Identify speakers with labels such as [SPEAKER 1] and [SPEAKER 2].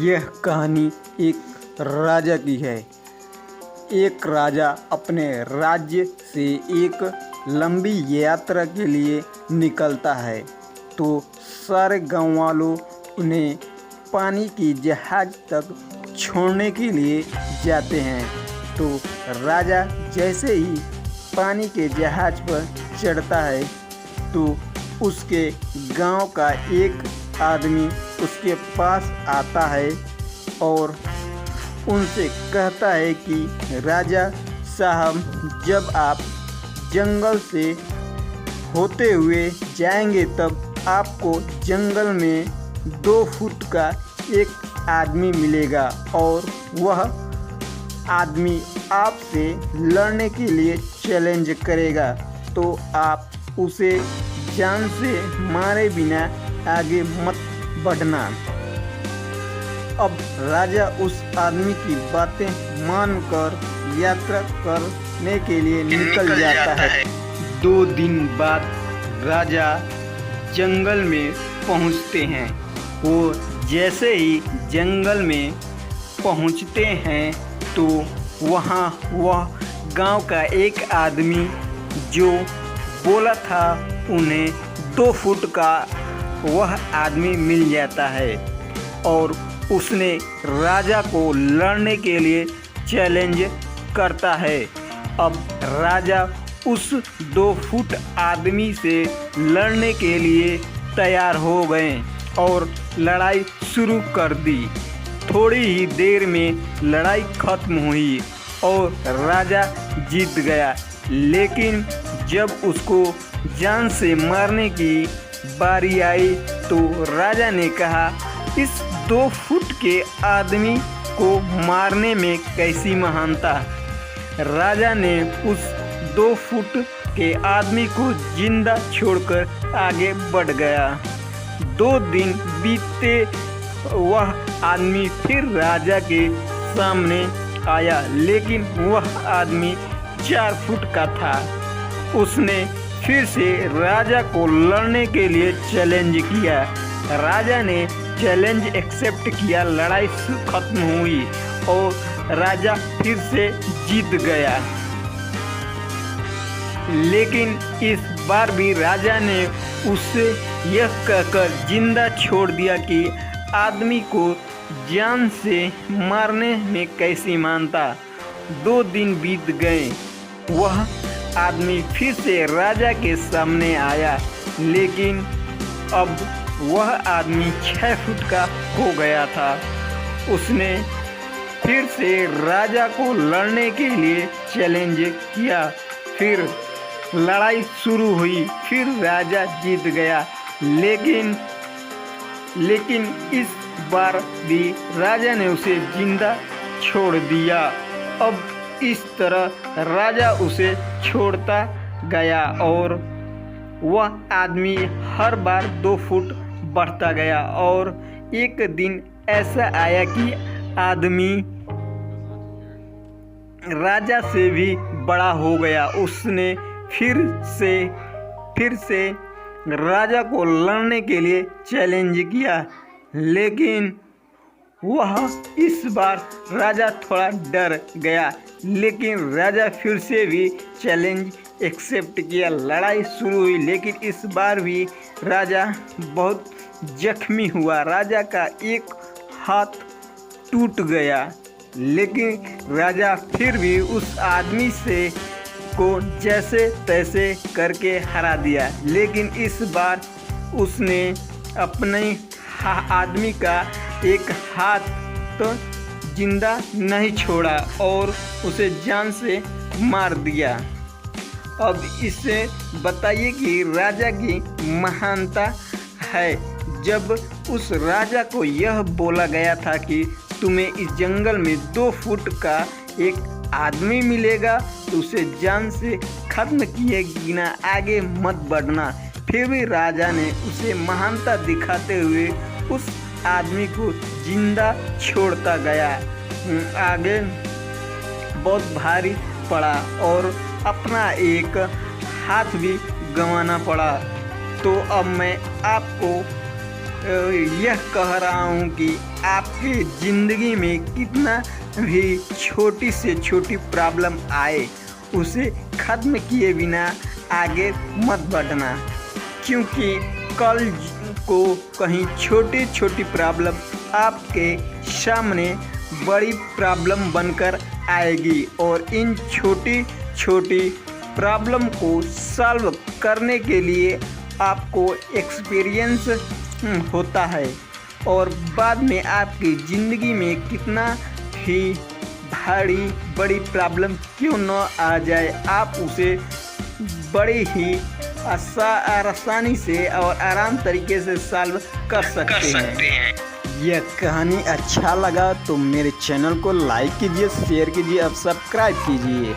[SPEAKER 1] यह कहानी एक राजा की है। एक राजा अपने राज्य से एक लंबी यात्रा के लिए निकलता है तो सारे गांव वालों उन्हें पानी की जहाज तक छोड़ने के लिए जाते हैं। तो राजा जैसे ही पानी के जहाज पर चढ़ता है तो उसके गांव का एक आदमी उसके पास आता है और उनसे कहता है कि राजा साहब, जब आप जंगल से होते हुए जाएंगे तब आपको जंगल में 2 फुट का एक आदमी मिलेगा और वह आदमी आपसे लड़ने के लिए चैलेंज करेगा, तो आप उसे जान से मारे बिना आगे मत बढ़ना। अब राजा उस आदमी की बातें मानकर यात्रा करने के लिए निकल जाता है। 2 दिन बाद राजा जंगल में पहुंचते हैं। वो जैसे ही जंगल में पहुंचते हैं तो वहाँ वह गांव का एक आदमी जो बोला था उन्हें 2 फुट का वह आदमी मिल जाता है और उसने राजा को लड़ने के लिए चैलेंज करता है। अब राजा उस 2 फुट आदमी से लड़ने के लिए तैयार हो गए और लड़ाई शुरू कर दी। थोड़ी ही देर में लड़ाई खत्म हुई और राजा जीत गया, लेकिन जब उसको जान से मारने की बारी आई तो राजा ने कहा, इस 2 फुट के आदमी को मारने में कैसी महानता। राजा ने उस 2 फुट के आदमी को जिंदा छोड़कर आगे बढ़ गया। 2 दिन बीतते वह आदमी फिर राजा के सामने आया, लेकिन वह आदमी 4 फुट का था। उसने फिर से राजा को लड़ने के लिए चैलेंज किया। राजा ने चैलेंज एक्सेप्ट किया, लड़ाई खत्म हुई और राजा फिर से जीत गया। लेकिन इस बार भी राजा ने उससे यह कहकर जिंदा छोड़ दिया कि आदमी को जान से मारने में कैसी मानता। 2 दिन बीत गए। वह आदमी फिर से राजा के सामने आया, लेकिन अब वह आदमी 6 फुट का हो गया था। उसने फिर से राजा को लड़ने के लिए चैलेंज किया। फिर लड़ाई शुरू हुई, फिर राजा जीत गया, लेकिन इस बार भी राजा ने उसे जिंदा छोड़ दिया। अब इस तरह राजा उसे छोड़ता गया और वह आदमी हर बार 2 फुट बढ़ता गया और एक दिन ऐसा आया कि आदमी राजा से भी बड़ा हो गया। उसने फिर से राजा को लड़ने के लिए चैलेंज किया, लेकिन वह इस बार राजा थोड़ा डर गया, लेकिन राजा फिर से भी चैलेंज एक्सेप्ट किया। लड़ाई शुरू हुई, लेकिन इस बार भी राजा बहुत जख्मी हुआ। राजा का एक हाथ टूट गया, लेकिन राजा फिर भी उस आदमी से को जैसे तैसे करके हरा दिया। लेकिन इस बार उसने अपने आदमी का एक हाथ तो जिंदा नहीं छोड़ा और उसे जान से मार दिया। अब इससे बताइए कि राजा की महानता है। जब उस राजा को यह बोला गया था कि तुम्हें इस जंगल में 2 फुट का एक आदमी मिलेगा तो उसे जान से खत्म किए बिना आगे मत बढ़ना, फिर भी राजा ने उसे महानता दिखाते हुए उस आदमी को जिंदा छोड़ता गया। आगे बहुत भारी पड़ा और अपना एक हाथ भी गंवाना पड़ा। तो अब मैं आपको यह कह रहा हूँ कि आपकी ज़िंदगी में कितना भी छोटी से छोटी प्रॉब्लम आए, उसे ख़त्म किए बिना आगे मत बढ़ना, क्योंकि कल को कहीं छोटी छोटी प्रॉब्लम आपके सामने बड़ी प्रॉब्लम बनकर आएगी और इन छोटी छोटी प्रॉब्लम को सॉल्व करने के लिए आपको एक्सपीरियंस होता है और बाद में आपकी ज़िंदगी में कितना ही भारी बड़ी प्रॉब्लम क्यों न आ जाए, आप उसे बड़ी ही आसानी से और आराम तरीके से सॉल्व कर सकते हैं। यह कहानी अच्छा लगा तो मेरे चैनल को लाइक कीजिए, शेयर कीजिए और सब्सक्राइब कीजिए।